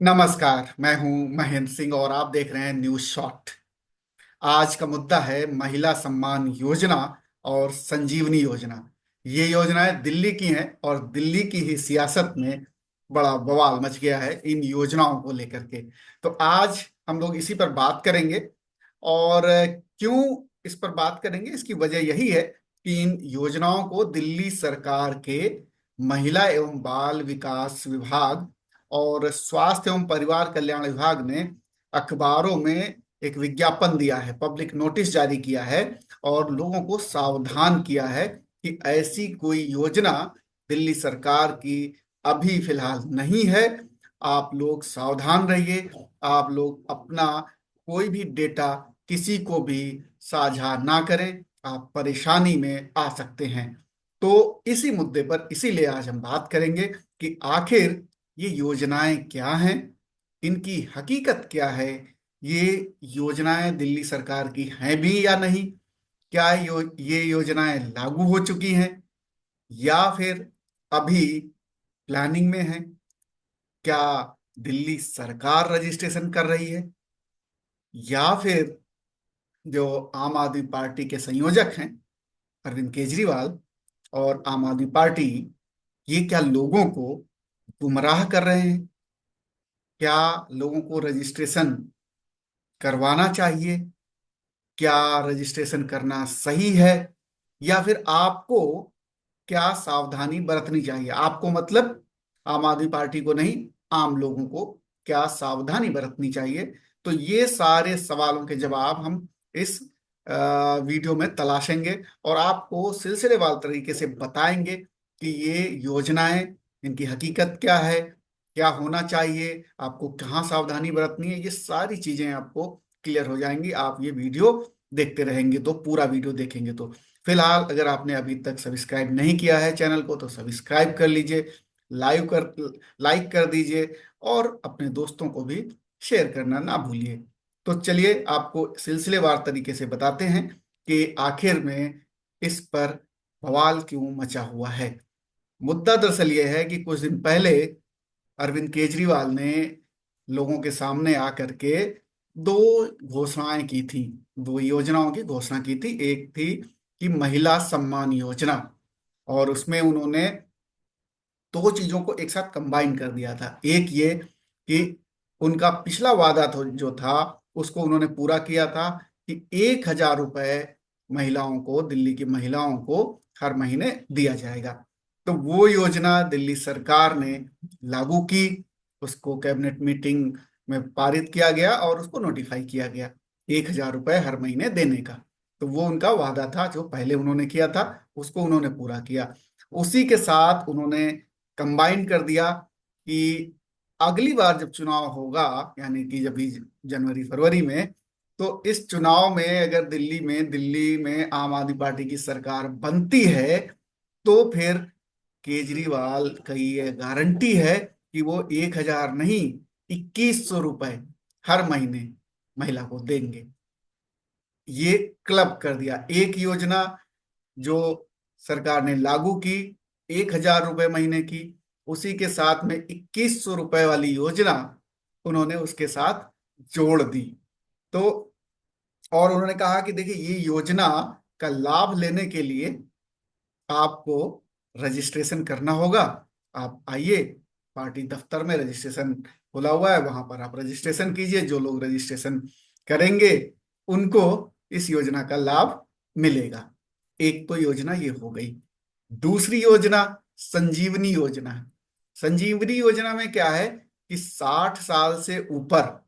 नमस्कार। मैं हूं महेंद्र सिंह और आप देख रहे हैं न्यूज शॉट। आज का मुद्दा है महिला सम्मान योजना और संजीवनी योजना। ये योजनाएं दिल्ली की हैं और दिल्ली की ही सियासत में बड़ा बवाल मच गया है इन योजनाओं को लेकर के। तो आज हम लोग इसी पर बात करेंगे। और क्यों इस पर बात करेंगे, इसकी वजह यही है कि इन योजनाओं को दिल्ली सरकार के महिला एवं बाल विकास विभाग और स्वास्थ्य एवं परिवार कल्याण विभाग ने अखबारों में एक विज्ञापन दिया है, पब्लिक नोटिस जारी किया है और लोगों को सावधान किया है कि ऐसी कोई योजना दिल्ली सरकार की अभी फिलहाल नहीं है। आप लोग सावधान रहिए। आप लोग अपना कोई भी डेटा किसी को भी साझा ना करें, आप परेशानी में आ सकते हैं। तो इसी मुद्दे पर इसीलिए आज हम बात करेंगे कि आखिर ये योजनाएं क्या हैं, इनकी हकीकत क्या है, ये योजनाएं दिल्ली सरकार की हैं भी या नहीं, क्या ये योजनाएं लागू हो चुकी हैं या फिर अभी प्लानिंग में है, क्या दिल्ली सरकार रजिस्ट्रेशन कर रही है या फिर जो आम आदमी पार्टी के संयोजक हैं अरविंद केजरीवाल और आम आदमी पार्टी, ये क्या लोगों को गुमराह कर रहे हैं। क्या लोगों को रजिस्ट्रेशन करवाना चाहिए, क्या रजिस्ट्रेशन करना सही है, या फिर आपको क्या सावधानी बरतनी चाहिए। आपको मतलब आम आदमी पार्टी को नहीं, आम लोगों को क्या सावधानी बरतनी चाहिए। तो ये सारे सवालों के जवाब हम इस वीडियो में तलाशेंगे और आपको सिलसिलेवार तरीके से बताएंगे कि ये योजनाएं, इनकी हकीकत क्या है, क्या होना चाहिए, आपको कहाँ सावधानी बरतनी है। ये सारी चीजें आपको क्लियर हो जाएंगी आप ये वीडियो देखते रहेंगे तो, पूरा वीडियो देखेंगे तो। फिलहाल अगर आपने अभी तक सब्सक्राइब नहीं किया है चैनल को तो सब्सक्राइब कर लीजिए, लाइक कर दीजिए और अपने दोस्तों को भी शेयर करना ना भूलिए। तो चलिए आपको सिलसिलेवार तरीके से बताते हैं कि आखिर में इस पर बवाल क्यों मचा हुआ है। मुद्दा दरअसल यह है कि कुछ दिन पहले अरविंद केजरीवाल ने लोगों के सामने आकर के दो घोषणाएं की थी, दो योजनाओं की घोषणा की थी। एक थी कि महिला सम्मान योजना, और उसमें उन्होंने दो चीजों को एक साथ कंबाइन कर दिया था। एक ये कि उनका पिछला वादा जो था उसको उन्होंने पूरा किया था कि 1,000 रुपए महिलाओं को, दिल्ली की महिलाओं को हर महीने दिया जाएगा। तो वो योजना दिल्ली सरकार ने लागू की, उसको कैबिनेट मीटिंग में पारित किया गया और उसको नोटिफाई किया गया 1,000 रुपए हर महीने देने का। तो वो उनका वादा था जो पहले उन्होंने किया था, उसको उन्होंने पूरा किया। उसी के साथ उन्होंने कंबाइन कर दिया कि अगली बार जब चुनाव होगा, यानी कि जब भी जनवरी फरवरी में, तो इस चुनाव में अगर दिल्ली में आम आदमी पार्टी की सरकार बनती है तो फिर केजरीवाल का ये गारंटी है कि वो 1,000 नहीं, 2,100 रुपए हर महीने महिला को देंगे। ये क्लब कर दिया एक योजना जो सरकार ने लागू की 1,000 रुपए महीने की, उसी के साथ में 2,100 रुपए वाली योजना उन्होंने उसके साथ जोड़ दी। तो और उन्होंने कहा कि देखिए ये योजना का लाभ लेने के लिए आपको रजिस्ट्रेशन करना होगा। आप आइए, पार्टी दफ्तर में रजिस्ट्रेशन खुला हुआ है, वहां पर आप रजिस्ट्रेशन कीजिए। जो लोग रजिस्ट्रेशन करेंगे उनको इस योजना का लाभ मिलेगा। एक तो योजना ये हो गई। दूसरी योजना संजीवनी योजना है। संजीवनी योजना में क्या है कि 60 साल से ऊपर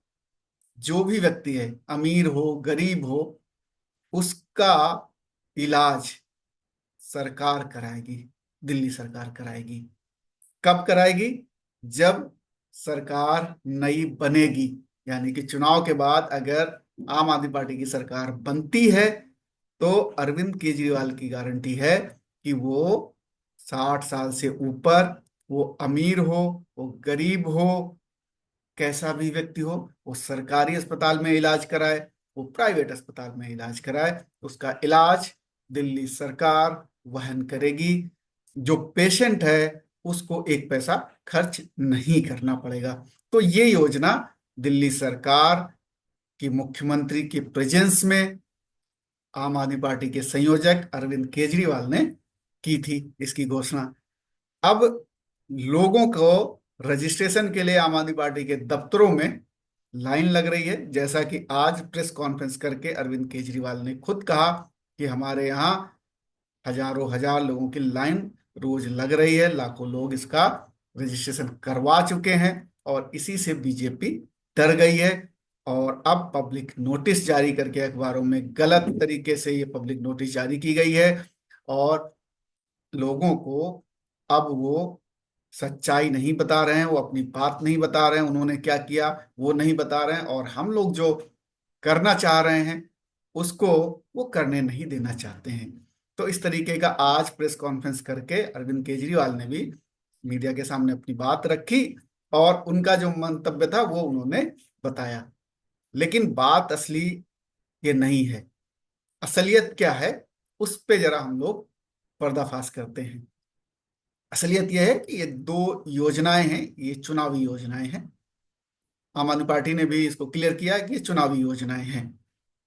जो भी व्यक्ति है, अमीर हो गरीब हो, उसका इलाज सरकार कराएगी, दिल्ली सरकार कराएगी। कब कराएगी? जब सरकार नई बनेगी, यानी कि चुनाव के बाद अगर आम आदमी पार्टी की सरकार बनती है तो अरविंद केजरीवाल की गारंटी है कि वो 60 साल से ऊपर, वो अमीर हो, वो गरीब हो, कैसा भी व्यक्ति हो, वो सरकारी अस्पताल में इलाज कराए, वो प्राइवेट अस्पताल में इलाज कराए, उसका इलाज दिल्ली सरकार वहन करेगी। जो पेशेंट है उसको एक पैसा खर्च नहीं करना पड़ेगा। तो ये योजना दिल्ली सरकार की मुख्यमंत्री के प्रेजेंस में आम आदमी पार्टी के संयोजक अरविंद केजरीवाल ने की थी इसकी घोषणा। अब लोगों को रजिस्ट्रेशन के लिए आम आदमी पार्टी के दफ्तरों में लाइन लग रही है, जैसा कि आज प्रेस कॉन्फ्रेंस करके अरविंद केजरीवाल ने खुद कहा कि हमारे यहाँ हजारों हजार लोगों की लाइन रोज लग रही है, लाखों लोग इसका रजिस्ट्रेशन करवा चुके हैं और इसी से बीजेपी डर गई है। और अब पब्लिक नोटिस जारी करके अखबारों में गलत तरीके से ये पब्लिक नोटिस जारी की गई है और लोगों को अब वो सच्चाई नहीं बता रहे हैं, वो अपनी बात नहीं बता रहे हैं, उन्होंने क्या किया वो नहीं बता रहे हैं, और हम लोग जो करना चाह रहे हैं उसको वो करने नहीं देना चाहते हैं। तो इस तरीके का आज प्रेस कॉन्फ्रेंस करके अरविंद केजरीवाल ने भी मीडिया के सामने अपनी बात रखी और उनका जो मंतव्य था वो उन्होंने बताया। लेकिन बात असली ये नहीं है। असलियत क्या है उस पे जरा हम लोग पर्दाफाश करते हैं। असलियत यह है कि ये दो योजनाएं हैं, ये चुनावी योजनाएं हैं। आम आदमी पार्टी ने भी इसको क्लियर किया कि ये चुनावी योजनाएं हैं।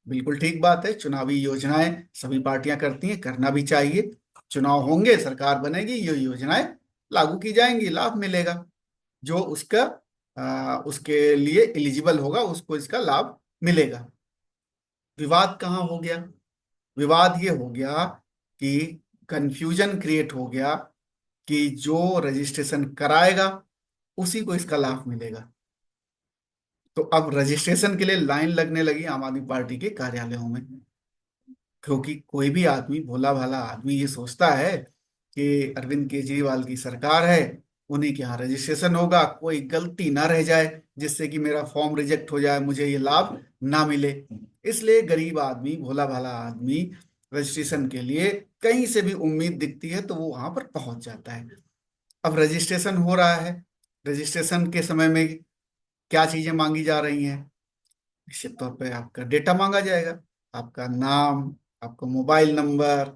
बिल्कुल ठीक बात है, चुनावी योजनाएं सभी पार्टियां करती हैं, करना भी चाहिए। चुनाव होंगे, सरकार बनेगी, ये योजनाएं लागू की जाएंगी, लाभ मिलेगा। जो उसका उसके लिए एलिजिबल होगा उसको इसका लाभ मिलेगा। विवाद कहाँ हो गया? विवाद ये हो गया कि कंफ्यूजन क्रिएट हो गया कि जो रजिस्ट्रेशन कराएगा उसी को इसका लाभ मिलेगा। तो अब रजिस्ट्रेशन के लिए लाइन लगने लगी आम आदमी पार्टी के कार्यालयों में, क्योंकि कोई भी आदमी, भोला भाला आदमी, ये सोचता है कि अरविंद केजरीवाल की सरकार है, उन्हीं के यहाँ रजिस्ट्रेशन होगा, कोई गलती ना रह जाए जिससे कि मेरा फॉर्म रिजेक्ट हो जाए, मुझे ये लाभ ना मिले। इसलिए गरीब आदमी, भोला भाला आदमी रजिस्ट्रेशन के लिए कहीं से भी उम्मीद दिखती है तो वो वहां पर पहुंच जाता है। अब रजिस्ट्रेशन हो रहा है, रजिस्ट्रेशन के समय में क्या चीजें मांगी जा रही हैं? निश्चित तौर पे आपका डेटा मांगा जाएगा, आपका नाम, आपका मोबाइल नंबर,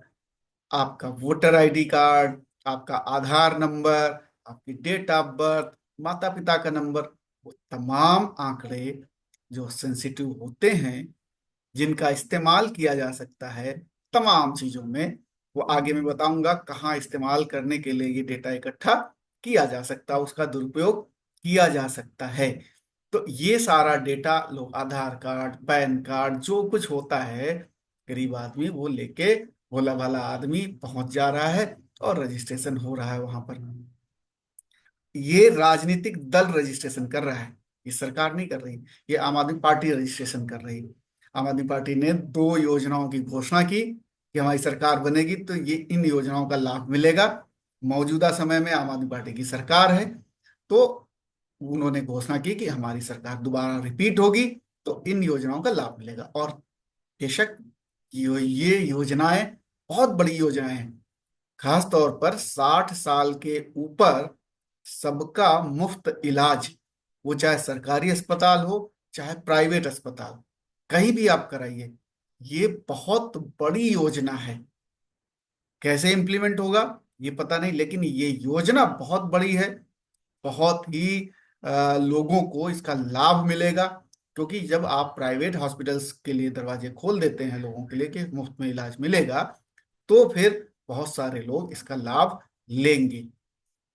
आपका वोटर आईडी कार्ड, आपका आधार नंबर, आपकी डेट ऑफ बर्थ, माता पिता का नंबर, वो तमाम आंकड़े जो सेंसिटिव होते हैं, जिनका इस्तेमाल किया जा सकता है तमाम चीजों में। वो आगे मैं बताऊंगा कहाँ इस्तेमाल करने के लिए ये डेटा इकट्ठा किया जा सकता है, उसका दुरुपयोग किया जा सकता है। तो ये सारा डेटा लोग, आधार कार्ड, पैन कार्ड, जो कुछ होता है, गरीब आदमी वो लेके, भोला भाला आदमी पहुंच जा रहा है और रजिस्ट्रेशन हो रहा है वहां पर। ये राजनीतिक दल रजिस्ट्रेशन कर रहा है, ये सरकार नहीं कर रही, ये आम आदमी पार्टी रजिस्ट्रेशन कर रही है। आम आदमी पार्टी ने दो योजनाओं की घोषणा की कि हमारी सरकार बनेगी तो ये इन योजनाओं का लाभ मिलेगा। मौजूदा समय में आम आदमी पार्टी की सरकार है, तो उन्होंने घोषणा की कि हमारी सरकार दोबारा रिपीट होगी तो इन योजनाओं का लाभ मिलेगा। और बेशक ये योजनाएं बहुत बड़ी योजनाएं हैं। खास तौर पर 60 साल के ऊपर सबका मुफ्त इलाज, वो चाहे सरकारी अस्पताल हो चाहे प्राइवेट अस्पताल, कहीं भी आप कराइए, ये बहुत बड़ी योजना है। कैसे इम्प्लीमेंट होगा ये पता नहीं, लेकिन ये योजना बहुत बड़ी है। बहुत ही लोगों को इसका लाभ मिलेगा, क्योंकि जब आप प्राइवेट हॉस्पिटल्स के लिए दरवाजे खोल देते हैं लोगों के लिए कि मुफ्त में इलाज मिलेगा, तो फिर बहुत सारे लोग इसका लाभ लेंगे।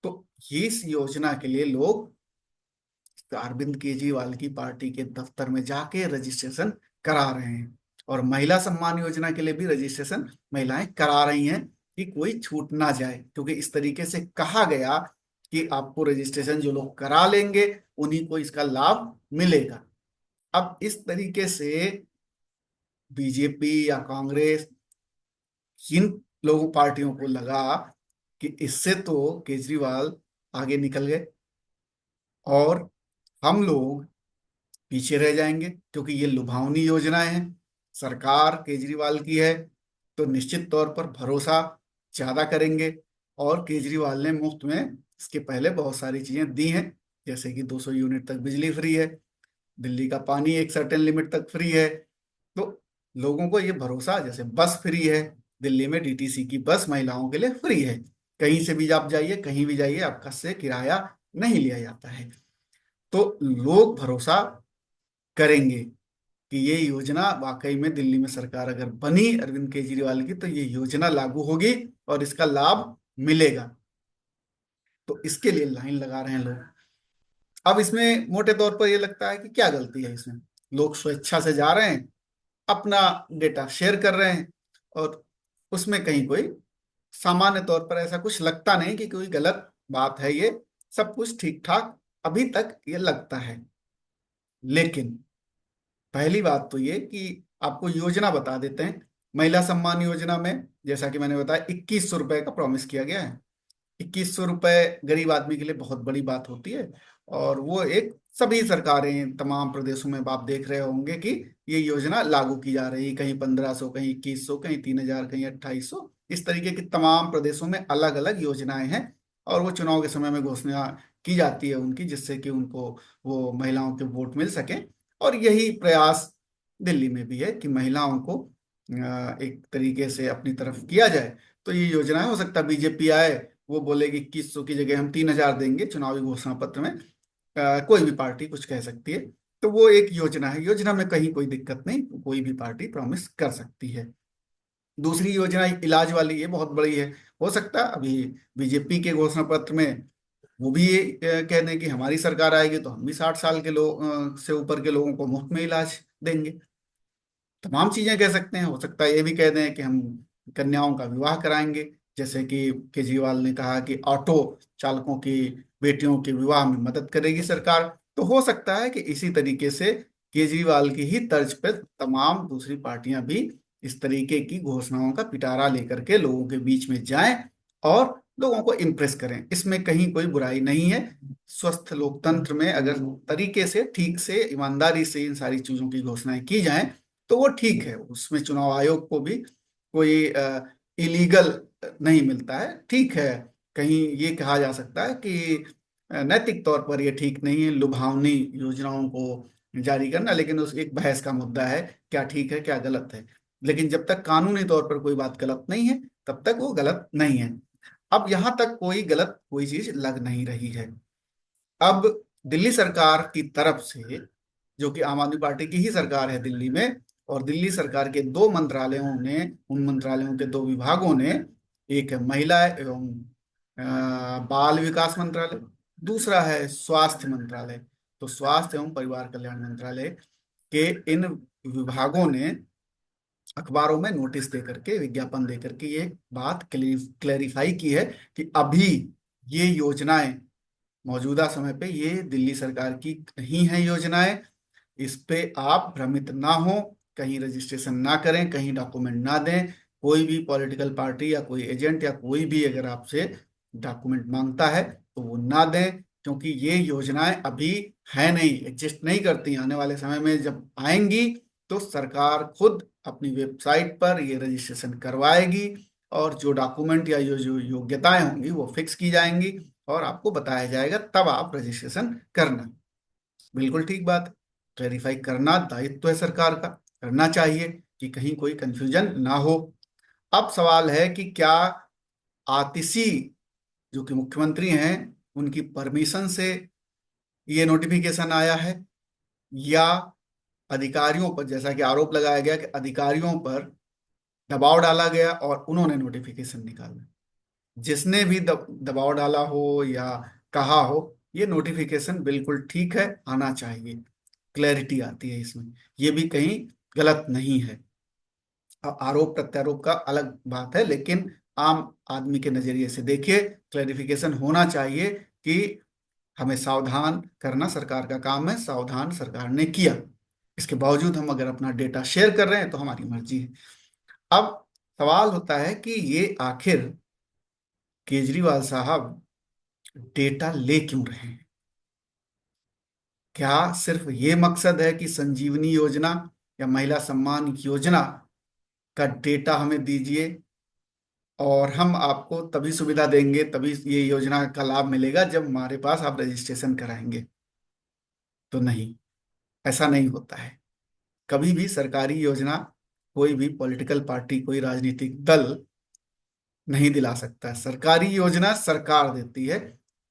तो ये इस योजना के लिए लोग अरविंद केजरीवाल की पार्टी के दफ्तर में जाके रजिस्ट्रेशन करा रहे हैं। और महिला सम्मान योजना के लिए भी रजिस्ट्रेशन महिलाएं करा रही हैं कि कोई छूट ना जाए, क्योंकि इस तरीके से कहा गया कि आपको रजिस्ट्रेशन जो लोग करा लेंगे उन्हीं को इसका लाभ मिलेगा। अब इस तरीके से बीजेपी या कांग्रेस, जिन लोगों पार्टियों को लगा कि इससे तो केजरीवाल आगे निकल गए और हम लोग पीछे रह जाएंगे, क्योंकि ये लुभावनी योजनाएं हैं, सरकार केजरीवाल की है, तो निश्चित तौर पर भरोसा ज्यादा करेंगे। और केजरीवाल ने मुफ्त में इसके पहले बहुत सारी चीजें दी हैं, जैसे कि 200 यूनिट तक बिजली फ्री है, दिल्ली का पानी एक सर्टेन लिमिट तक फ्री है। तो लोगों को ये भरोसा, जैसे बस फ्री है दिल्ली में, डीटीसी की बस महिलाओं के लिए फ्री है, कहीं से भी आप जाइए, कहीं भी जाइए, आपका से किराया नहीं लिया जाता है। तो लोग भरोसा करेंगे कि ये योजना वाकई में, दिल्ली में सरकार अगर बनी अरविंद केजरीवाल की, तो ये योजना लागू होगी और इसका लाभ मिलेगा। तो इसके लिए लाइन लगा रहे हैं लोग। अब इसमें मोटे तौर पर ये लगता है कि क्या गलती है इसमें। लोग स्वेच्छा से जा रहे हैं, अपना डेटा शेयर कर रहे हैं, और उसमें कहीं कोई, सामान्य तौर पर ऐसा कुछ लगता नहीं कि कोई गलत बात है। ये सब कुछ ठीक ठाक अभी तक ये लगता है। लेकिन पहली बात तो ये कि आपको योजना बता देते हैं। महिला सम्मान योजना में जैसा कि मैंने बताया, 2100 रुपए का प्रॉमिस किया गया है। 2100 रुपए गरीब आदमी के लिए बहुत बड़ी बात होती है। और वो एक, सभी सरकारें तमाम प्रदेशों में आप देख रहे होंगे कि ये योजना लागू की जा रही है। कहीं 1500, कहीं 2100, कहीं 3000, कहीं 2800। इस तरीके की तमाम प्रदेशों में अलग अलग योजनाएं हैं। और वो चुनाव के समय में घोषणा की जाती है उनकी, जिससे कि उनको, वो महिलाओं के वोट मिल सके। और यही प्रयास दिल्ली में भी है कि महिलाओं को एक तरीके से अपनी तरफ किया जाए। तो ये योजनाएं, हो सकता है बीजेपी आए, वो बोलेगी 2100 की जगह हम 3000 देंगे चुनावी घोषणा पत्र में। कोई भी पार्टी कुछ कह सकती है। तो वो एक योजना है, योजना में कहीं कोई दिक्कत नहीं, कोई भी पार्टी प्रॉमिस कर सकती है। दूसरी योजना इलाज वाली, ये बहुत बड़ी है। हो सकता है अभी बीजेपी के घोषणा पत्र में वो भी ये कह दें कि हमारी सरकार आएगी तो हम भी 60 साल के लोग से ऊपर के लोगों को मुफ्त में इलाज देंगे। तमाम चीजें कह सकते हैं। हो सकता है ये भी कह दें कि हम कन्याओं का विवाह कराएंगे, जैसे कि केजरीवाल ने कहा कि ऑटो चालकों की बेटियों के विवाह में मदद करेगी सरकार। तो हो सकता है कि इसी तरीके से केजरीवाल की ही तर्ज पर तमाम दूसरी पार्टियां भी इस तरीके की घोषणाओं का पिटारा लेकर के लोगों के बीच में जाएं और लोगों को इम्प्रेस करें। इसमें कहीं कोई बुराई नहीं है। स्वस्थ लोकतंत्र में अगर तरीके से, ठीक से, ईमानदारी से इन सारी चीजों की घोषणाएं की जाएं, तो वो ठीक है। उसमें चुनाव आयोग को भी कोई इलीगल नहीं मिलता है। ठीक है, कहीं ये कहा जा सकता है कि नैतिक तौर पर ये ठीक नहीं है लुभावनी योजनाओं को जारी करना, लेकिन उस एक बहस का मुद्दा है, क्या ठीक है क्या गलत है। लेकिन जब तक कानूनी तौर पर कोई बात गलत नहीं है, तब तक वो गलत नहीं है। अब यहां तक कोई गलत कोई चीज लग नहीं रही है। अब दिल्ली सरकार की तरफ से, जो कि आम आदमी पार्टी की ही सरकार है दिल्ली में, और दिल्ली सरकार के दो मंत्रालयों ने, उन मंत्रालयों के दो विभागों ने, एक है महिला एवं बाल विकास मंत्रालय, दूसरा है स्वास्थ्य मंत्रालय। तो स्वास्थ्य एवं परिवार कल्याण मंत्रालय के इन विभागों ने अखबारों में नोटिस दे करके, विज्ञापन दे करके ये बात क्लेरिफाई की है कि अभी ये योजनाएं, मौजूदा समय पे ये दिल्ली सरकार की नहीं है योजनाएं। इस पे आप भ्रमित ना हो, कहीं रजिस्ट्रेशन ना करें, कहीं डॉक्यूमेंट ना दें। कोई भी पॉलिटिकल पार्टी या कोई एजेंट या कोई भी अगर आपसे डॉक्यूमेंट मांगता है तो वो ना दें, क्योंकि ये योजनाएं अभी है नहीं, एग्जिस्ट नहीं करती। आने वाले समय में जब आएंगी तो सरकार खुद अपनी वेबसाइट पर ये रजिस्ट्रेशन करवाएगी, और जो डॉक्यूमेंट या जो योग्यताएं होंगी वो फिक्स की जाएंगी, और आपको बताया जाएगा, तब आप रजिस्ट्रेशन करना। बिल्कुल ठीक बात है। क्लैरिफाई करना दायित्व है सरकार का, करना चाहिए कि कहीं कोई कंफ्यूजन ना हो। अब सवाल है कि क्या आतिशी, जो कि मुख्यमंत्री हैं, उनकी परमिशन से ये नोटिफिकेशन आया है, या अधिकारियों पर, जैसा कि आरोप लगाया गया कि अधिकारियों पर दबाव डाला गया और उन्होंने नोटिफिकेशन निकाला। जिसने भी दबाव डाला हो या कहा हो, ये नोटिफिकेशन बिल्कुल ठीक है, आना चाहिए। क्लैरिटी आती है इसमें, ये भी कहीं गलत नहीं है। आरोप प्रत्यारोप का अलग बात है, लेकिन आम आदमी के नजरिए से देखिए, क्लैरिफिकेशन होना चाहिए कि हमें सावधान करना सरकार का काम है, सावधान सरकार ने किया। इसके बावजूद हम अगर अपना डेटा शेयर कर रहे हैं तो हमारी मर्जी है। अब सवाल होता है कि ये आखिर केजरीवाल साहब डेटा ले क्यों रहे हैं। क्या सिर्फ ये मकसद है कि संजीवनी योजना या महिला सम्मान योजना का डेटा हमें दीजिए और हम आपको तभी सुविधा देंगे, तभी ये योजना का लाभ मिलेगा जब हमारे पास आप रजिस्ट्रेशन कराएंगे? तो नहीं, ऐसा नहीं होता है। कभी भी सरकारी योजना कोई भी पॉलिटिकल पार्टी, कोई राजनीतिक दल नहीं दिला सकता है। सरकारी योजना सरकार देती है,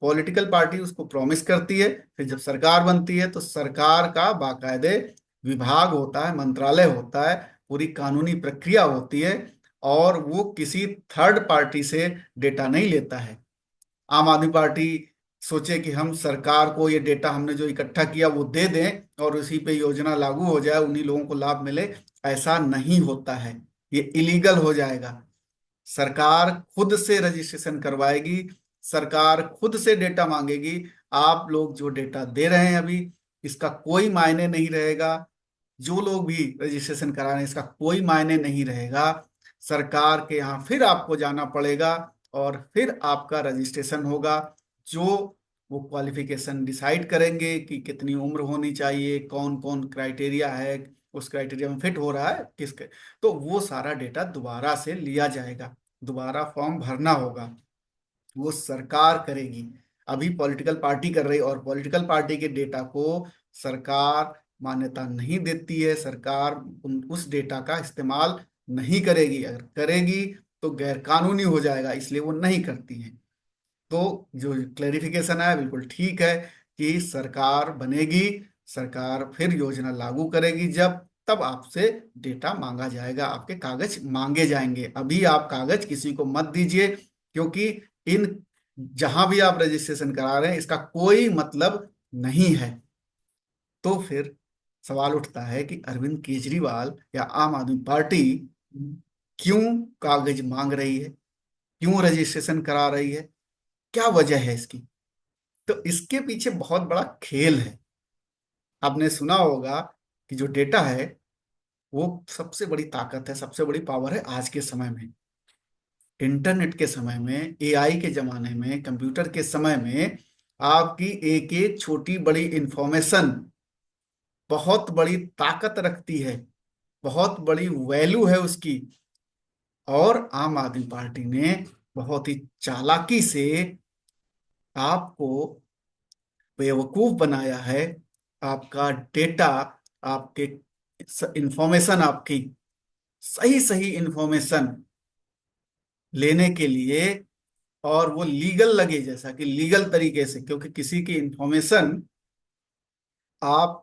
पॉलिटिकल पार्टी उसको प्रॉमिस करती है, फिर जब सरकार बनती है तो सरकार का बाकायदे विभाग होता है, मंत्रालय होता है, पूरी कानूनी प्रक्रिया होती है, और वो किसी थर्ड पार्टी से डेटा नहीं लेता है। आम आदमी पार्टी सोचे कि हम सरकार को ये डेटा हमने जो इकट्ठा किया वो दे दें और उसी पे योजना लागू हो जाए, उन्हीं लोगों को लाभ मिले। ऐसा नहीं होता है, ये इलीगल हो जाएगा। सरकार खुद से रजिस्ट्रेशन करवाएगी, सरकार खुद से डेटा मांगेगी। आप लोग जो डेटा दे रहे हैं अभी, इसका कोई मायने नहीं रहेगा। जो लोग भी रजिस्ट्रेशन करा रहे हैं, इसका कोई मायने नहीं रहेगा। सरकार के यहाँ फिर आपको जाना पड़ेगा और फिर आपका रजिस्ट्रेशन होगा। जो वो क्वालिफिकेशन डिसाइड करेंगे कि कितनी उम्र होनी चाहिए, कौन कौन क्राइटेरिया है, उस क्राइटेरिया में फिट हो रहा है किसके, तो वो सारा डेटा दोबारा से लिया जाएगा, दोबारा फॉर्म भरना होगा, वो सरकार करेगी। अभी पॉलिटिकल पार्टी कर रही, और पॉलिटिकल पार्टी के डेटा को सरकार मान्यता नहीं देती है। सरकार उस डेटा का इस्तेमाल नहीं करेगी, अगर करेगी तो गैर कानूनी हो जाएगा, इसलिए वो नहीं करती है। तो जो क्लेरिफिकेशन है बिल्कुल ठीक है कि सरकार बनेगी, सरकार फिर योजना लागू करेगी, जब तब आपसे डेटा मांगा जाएगा, आपके कागज मांगे जाएंगे। अभी आप कागज किसी को मत दीजिए, क्योंकि इन जहां भी आप रजिस्ट्रेशन करा रहे हैं इसका कोई मतलब नहीं है। तो फिर सवाल उठता है कि अरविंद केजरीवाल या आम आदमी पार्टी क्यों कागज मांग रही है, क्यों रजिस्ट्रेशन करा रही है, क्या वजह है इसकी? तो इसके पीछे बहुत बड़ा खेल है। आपने सुना होगा कि जो डेटा है वो सबसे बड़ी ताकत है, सबसे बड़ी पावर है आज के समय में। इंटरनेट के समय में, एआई के जमाने में, कंप्यूटर के समय में आपकी एक एक छोटी बड़ी इंफॉर्मेशन बहुत बड़ी ताकत रखती है, बहुत बड़ी वैल्यू है उसकी। और आम आदमी पार्टी ने बहुत ही चालाकी से आपको बेवकूफ बनाया है। आपका डेटा, आपके इंफॉर्मेशन, आपकी सही सही इंफॉर्मेशन लेने के लिए, और वो लीगल लगे, जैसा कि लीगल तरीके से, क्योंकि किसी की इंफॉर्मेशन आप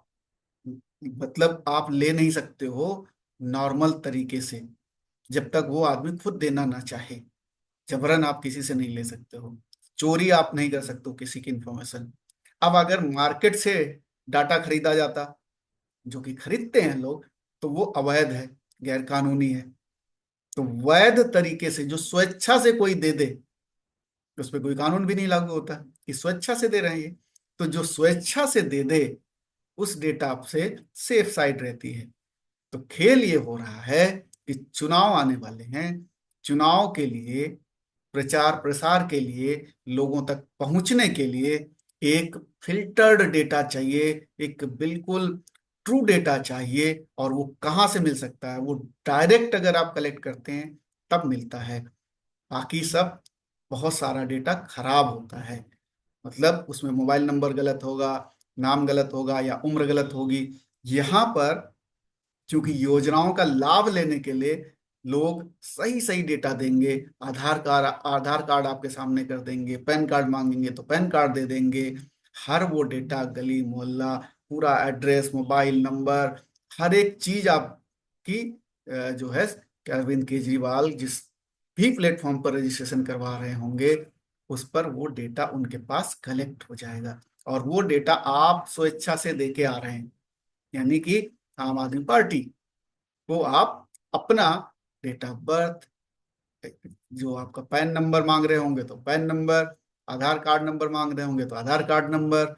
मतलब आप ले नहीं सकते हो नॉर्मल तरीके से, जब तक वो आदमी खुद देना ना चाहे। जबरन आप किसी से नहीं ले सकते हो, चोरी आप नहीं कर सकते हो किसी की इंफॉर्मेशन। अब अगर मार्केट से डाटा खरीदा जाता, जो कि खरीदते हैं लोग, तो वो अवैध है, गैर कानूनी है। तो वैध तरीके से जो स्वेच्छा से कोई दे दे, उस पर कोई कानून भी नहीं लागू होता कि स्वेच्छा से दे रहे हैं ये। तो जो स्वेच्छा से दे दे उस डेटा से सेफ साइड रहती है। तो खेल ये हो रहा है कि चुनाव आने वाले हैं, चुनाव के लिए, प्रचार प्रसार के लिए, लोगों तक पहुंचने के लिए एक फिल्टर्ड डेटा चाहिए, एक बिल्कुल ट्रू डेटा चाहिए। और वो कहाँ से मिल सकता है? वो डायरेक्ट अगर आप कलेक्ट करते हैं तब मिलता है। बाकी सब बहुत सारा डेटा खराब होता है, मतलब उसमें मोबाइल नंबर गलत होगा, नाम गलत होगा, या उम्र गलत होगी। यहाँ पर क्योंकि योजनाओं का लाभ लेने के लिए लोग सही सही डेटा देंगे, आधार कार्ड आपके सामने कर देंगे, पैन कार्ड मांगेंगे तो पैन कार्ड दे देंगे। हर वो डेटा, गली मोहल्ला, पूरा एड्रेस, मोबाइल नंबर, हर एक चीज आपकी जो है, अरविंद केजरीवाल जिस भी प्लेटफॉर्म पर रजिस्ट्रेशन करवा रहे होंगे उस पर वो डेटा उनके पास कलेक्ट हो जाएगा। और वो डेटा आप स्वेच्छा से दे के आ रहे हैं, यानी कि आम आदमी पार्टी को आप अपना डेट ऑफ बर्थ, जो आपका पैन नंबर मांग रहे होंगे तो पैन नंबर, आधार कार्ड नंबर मांग रहे होंगे तो आधार कार्ड नंबर,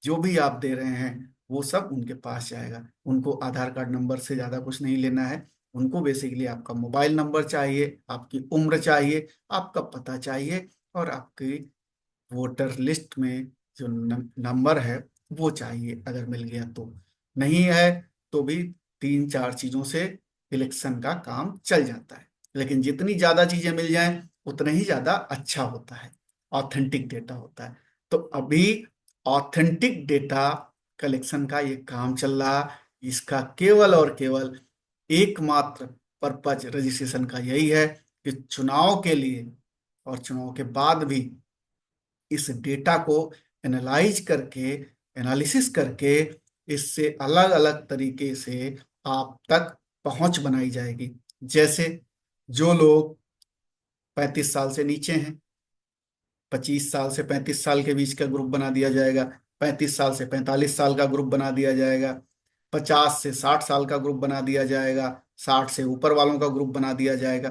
जो भी आप दे रहे हैं वो सब उनके पास जाएगा। उनको आधार कार्ड नंबर से ज्यादा कुछ नहीं लेना है। उनको बेसिकली आपका मोबाइल नंबर चाहिए, आपकी उम्र चाहिए, आपका पता चाहिए, और आपकी वोटर लिस्ट में जो नंबर है वो चाहिए। अगर मिल गया तो, नहीं है तो भी तीन चार चीजों से इलेक्शन का काम चल जाता है। लेकिन जितनी ज्यादा चीजें मिल जाएं उतना ही ज्यादा अच्छा होता है, ऑथेंटिक डेटा होता है। तो अभी ऑथेंटिक डेटा कलेक्शन का ये काम चल रहा। इसका केवल और केवल एकमात्र पर्पज रजिस्ट्रेशन का यही है कि चुनाव के लिए और चुनाव के बाद भी इस डेटा को एनालाइज करके, एनालिसिस करके, इससे अलग अलग तरीके से आप तक पहुंच बनाई जाएगी। जैसे जो लोग 35 साल से नीचे हैं, 25 साल से 35 साल के बीच का ग्रुप बना दिया जाएगा, 35 साल से 45 साल का ग्रुप बना दिया जाएगा, 50 से 60 साल का ग्रुप बना दिया जाएगा, 60 से ऊपर वालों का ग्रुप बना दिया जाएगा।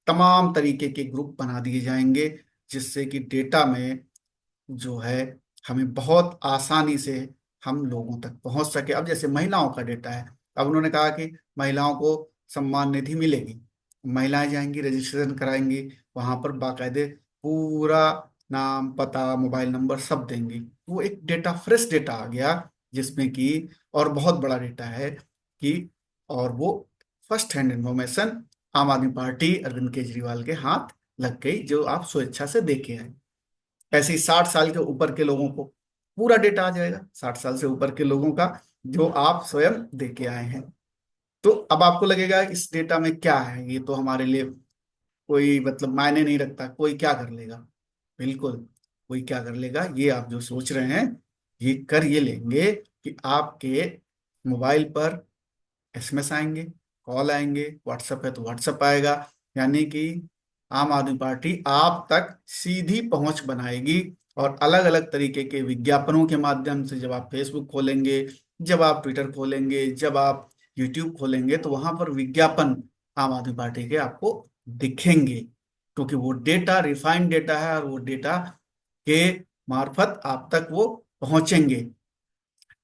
तमाम तरीके के ग्रुप बना दिए जाएंगे, जिससे कि डेटा में जो है हमें बहुत आसानी से हम लोगों तक पहुंच सके। अब जैसे महिलाओं का डेटा है, अब उन्होंने कहा कि महिलाओं को सम्मान निधि मिलेगी, महिलाएं जाएंगी रजिस्ट्रेशन कराएंगी, वहां पर बाकायदे पूरा नाम, पता, मोबाइल नंबर सब देंगी। वो एक डेटा, फ्रेश डेटा आ गया, जिसमें कि और बहुत बड़ा डेटा है कि, और वो फर्स्ट हैंड इंफॉर्मेशन आम आदमी पार्टी अरविंद केजरीवाल के हाथ लग गई, जो आप स्वेच्छा से देखे हैं। ऐसे ही 60 साल के ऊपर के लोगों को पूरा डेटा आ जाएगा, 60 साल से ऊपर के लोगों का, जो आप स्वयं दे के आए हैं। तो अब आपको लगेगा इस डेटा में क्या है, ये तो हमारे लिए कोई मतलब मायने नहीं रखता, कोई क्या कर लेगा। बिल्कुल, कोई क्या कर लेगा, ये आप जो सोच रहे हैं ये कर ये लेंगे कि आपके मोबाइल पर एसएमएस आएंगे, कॉल आएंगे, व्हाट्सएप है तो व्हाट्सएप आएगा। यानी कि आम आदमी पार्टी आप तक सीधी पहुंच बनाएगी, और अलग अलग तरीके के विज्ञापनों के माध्यम से, जब आप फेसबुक खोलेंगे, जब आप ट्विटर खोलेंगे, जब आप यूट्यूब खोलेंगे, तो वहां पर विज्ञापन आम आदमी पार्टी के आपको दिखेंगे, क्योंकि वो डेटा रिफाइंड डेटा है, और वो डेटा के मार्फत आप तक वो पहुंचेंगे।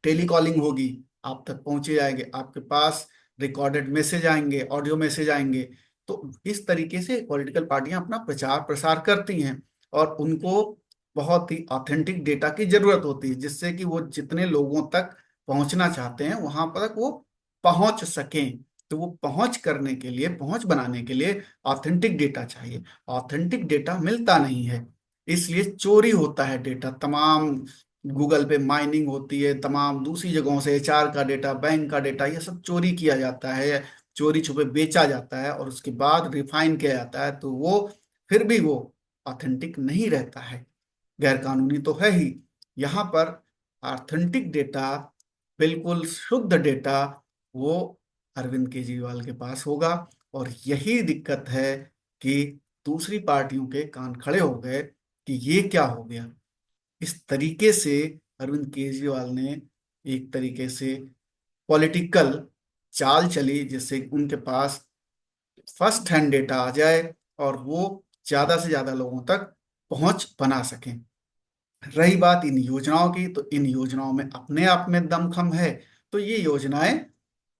टेलीकॉलिंग होगी, आप तक पहुंचे जाएंगे, आपके पास रिकॉर्डेड मैसेज आएंगे, ऑडियो मैसेज आएंगे। तो इस तरीके से पॉलिटिकल पार्टियां अपना प्रचार प्रसार करती हैं, और उनको बहुत ही ऑथेंटिक डेटा की जरूरत होती है, जिससे कि वो जितने लोगों तक पहुंचना चाहते हैं वहां पर तक वो पहुंच सकें। तो वो पहुंच करने के लिए, पहुंच बनाने के लिए ऑथेंटिक डेटा चाहिए। ऑथेंटिक डेटा मिलता नहीं है, इसलिए चोरी होता है डेटा। तमाम गूगल पे माइनिंग होती है, तमाम दूसरी जगहों से एचआर का डेटा, बैंक का डेटा, ये सब चोरी किया जाता है, चोरी छुपे बेचा जाता है, और उसके बाद रिफाइन किया जाता है। तो वो फिर भी वो ऑथेंटिक नहीं रहता है, गैर कानूनी तो है ही। यहाँ पर ऑथेंटिक डेटा, बिल्कुल शुद्ध डेटा, वो अरविंद केजरीवाल के पास होगा। और यही दिक्कत है कि दूसरी पार्टियों के कान खड़े हो गए कि ये क्या हो गया। इस तरीके से अरविंद केजरीवाल ने एक तरीके से पॉलिटिकल चाल चली, जिससे उनके पास फर्स्ट हैंड डेटा आ जाए, और वो ज्यादा से ज्यादा लोगों तक पहुंच बना सकें। रही बात इन योजनाओं की, तो इन योजनाओं में अपने आप में दमखम है। तो ये योजनाएं,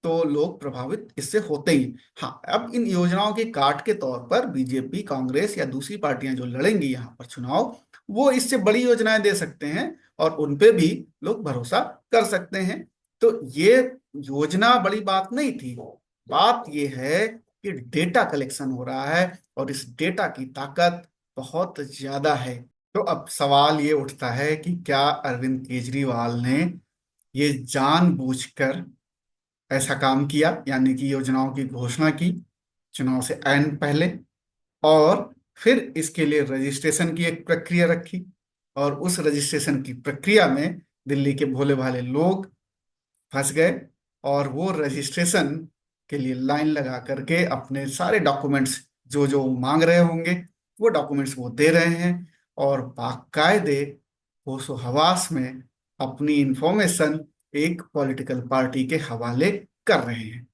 तो लोग प्रभावित इससे होते ही। हाँ, अब इन योजनाओं के काट के तौर पर बीजेपी, कांग्रेस या दूसरी पार्टियां जो लड़ेंगी यहाँ पर चुनाव, वो इससे बड़ी योजनाएं दे सकते हैं, और उन पे भी लोग भरोसा कर सकते हैं। तो ये योजना बड़ी बात नहीं थी, बात ये है कि डेटा कलेक्शन हो रहा है, और इस डेटा की ताकत बहुत ज्यादा है। तो अब सवाल ये उठता है कि क्या अरविंद केजरीवाल ने ये जानबूझकर ऐसा काम किया, यानी कि योजनाओं की घोषणा की चुनाव से ऐन पहले, और फिर इसके लिए रजिस्ट्रेशन की एक प्रक्रिया रखी, और उस रजिस्ट्रेशन की प्रक्रिया में दिल्ली के भोले भाले लोग फंस गए, और वो रजिस्ट्रेशन के लिए लाइन लगा करके अपने सारे डॉक्यूमेंट्स जो जो मांग रहे होंगे, वो डॉक्यूमेंट्स वो दे रहे हैं, और बाकायदे होशो हवास में अपनी इंफॉर्मेशन एक पॉलिटिकल पार्टी के हवाले कर रहे हैं।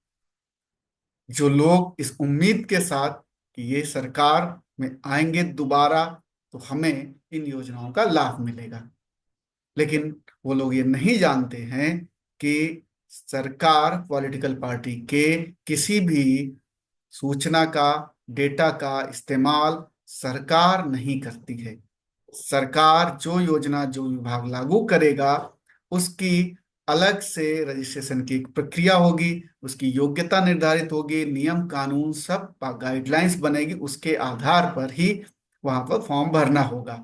जो लोग इस उम्मीद के साथ कि ये सरकार में आएंगे दोबारा, तो हमें इन योजनाओं का लाभ मिलेगा, लेकिन वो लोग ये नहीं जानते हैं कि सरकार पॉलिटिकल पार्टी के किसी भी सूचना का, डेटा का इस्तेमाल सरकार नहीं करती है। सरकार जो योजना, जो विभाग लागू करेगा, उसकी अलग से रजिस्ट्रेशन की एक प्रक्रिया होगी, उसकी योग्यता निर्धारित होगी, नियम कानून सब गाइडलाइंस बनेगी, उसके आधार पर ही वहां पर फॉर्म भरना होगा।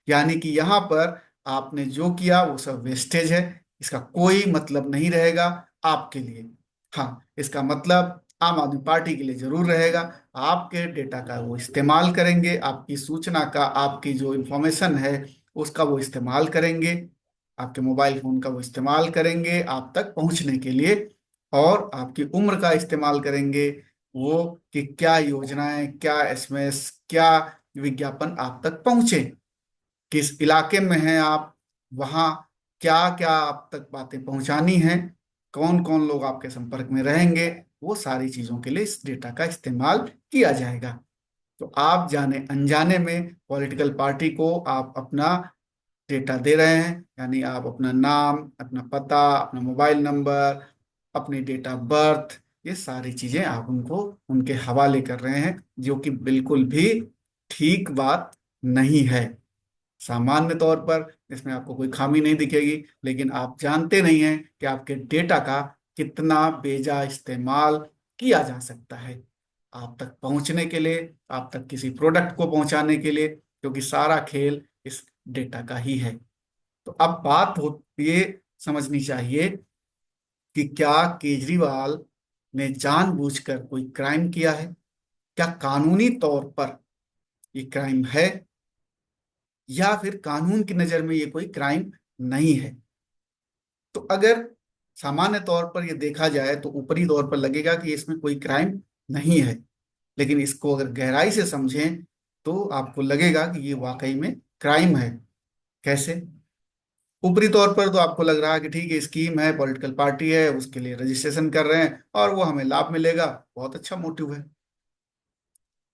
यानी कि यहाँ पर आपने जो किया वो सब वेस्टेज है, इसका कोई मतलब नहीं रहेगा आपके लिए। हाँ, इसका मतलब आम आदमी पार्टी के लिए जरूर रहेगा। आपके डेटा का वो इस्तेमाल करेंगे, आपकी सूचना का, आपकी जो इंफॉर्मेशन है उसका वो इस्तेमाल करेंगे, आपके मोबाइल फोन का वो इस्तेमाल करेंगे आप तक पहुंचने के लिए, और आपकी उम्र का इस्तेमाल करेंगे वो, कि क्या योजनाएं, क्या एसएमएस, क्या विज्ञापन आप तक पहुंचे, किस इलाके में हैं आप, वहाँ क्या क्या आप तक बातें पहुंचानी हैं, कौन कौन लोग आपके संपर्क में रहेंगे, वो सारी चीजों के लिए इस डेटा का इस्तेमाल किया जाएगा। तो आप जाने अनजाने में पॉलिटिकल पार्टी को आप अपना डेटा दे रहे हैं, यानी आप अपना नाम, अपना पता, अपना मोबाइल नंबर, अपनी डेट ऑफ बर्थ, ये सारी चीजें आप उनको उनके हवाले कर रहे हैं, जो कि बिल्कुल भी ठीक बात नहीं है। सामान्य तौर पर इसमें आपको कोई खामी नहीं दिखेगी, लेकिन आप जानते नहीं हैं कि आपके डेटा का कितना बेजा इस्तेमाल किया जा सकता है आप तक पहुंचने के लिए, आप तक किसी प्रोडक्ट को पहुंचाने के लिए, क्योंकि सारा खेल इस डेटा का ही है। तो अब बात हो ये समझनी चाहिए कि क्या केजरीवाल ने जानबूझकर कोई क्राइम किया है, क्या कानूनी तौर पर ये क्राइम है, या फिर कानून की नजर में ये कोई क्राइम नहीं है। तो अगर सामान्य तौर पर ये देखा जाए तो ऊपरी तौर पर लगेगा कि इसमें कोई क्राइम नहीं है, लेकिन इसको अगर गहराई से समझें तो आपको लगेगा कि ये वाकई में क्राइम है। कैसे? ऊपरी तौर पर तो आपको लग रहा है कि ठीक है, स्कीम है, पॉलिटिकल पार्टी है, उसके लिए रजिस्ट्रेशन कर रहे हैं और वो हमें लाभ मिलेगा, बहुत अच्छा मोटिव है।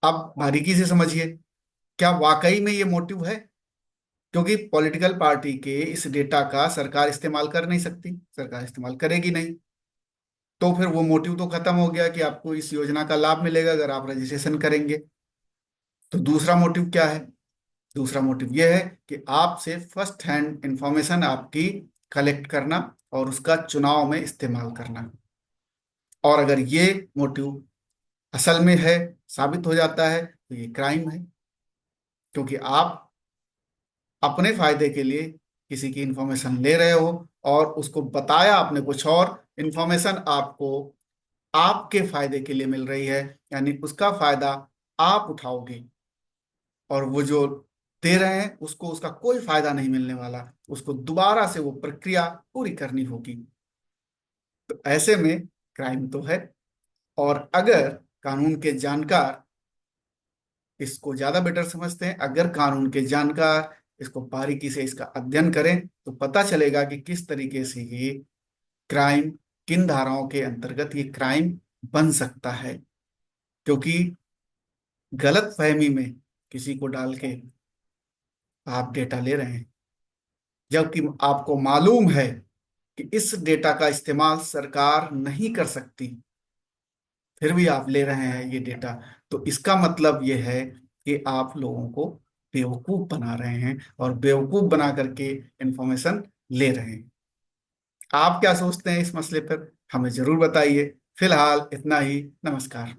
अब बारीकी से समझिए, क्या वाकई में ये मोटिव है? क्योंकि पॉलिटिकल पार्टी के इस डेटा का सरकार इस्तेमाल कर नहीं सकती, सरकार इस्तेमाल करेगी नहीं, तो फिर वो मोटिव तो खत्म हो गया कि आपको इस योजना का लाभ मिलेगा अगर आप रजिस्ट्रेशन करेंगे। तो दूसरा मोटिव क्या है? दूसरा मोटिव यह है कि आपसे फर्स्ट हैंड इंफॉर्मेशन आपकी कलेक्ट करना और उसका चुनाव में इस्तेमाल करना। और अगर ये मोटिव असल में है, साबित हो जाता है, तो ये क्राइम है, क्योंकि आप अपने फायदे के लिए किसी की इंफॉर्मेशन ले रहे हो और उसको बताया आपने कुछ और, इंफॉर्मेशन आपको आपके फायदे के लिए मिल रही है, यानी उसका फायदा आप उठाओगे, और वो जो दे रहे हैं उसको उसका कोई फायदा नहीं मिलने वाला, उसको दोबारा से वो प्रक्रिया पूरी करनी होगी। तो ऐसे में क्राइम तो है। और अगर कानून के जानकार इसको ज्यादा बेटर समझते हैं, अगर कानून के जानकार इसको बारीकी से इसका अध्ययन करें, तो पता चलेगा कि किस तरीके से ये क्राइम, किन धाराओं के अंतर्गत ये क्राइम बन सकता है। क्योंकि गलत फहमी में किसी को डाल के आप डेटा ले रहे हैं, जबकि आपको मालूम है कि इस डेटा का इस्तेमाल सरकार नहीं कर सकती, फिर भी आप ले रहे हैं ये डेटा। तो इसका मतलब ये है कि आप लोगों को बेवकूफ बना रहे हैं, और बेवकूफ बना करके इंफॉर्मेशन ले रहे हैं। आप क्या सोचते हैं इस मसले पर? हमें जरूर बताइए। फिलहाल इतना ही। नमस्कार।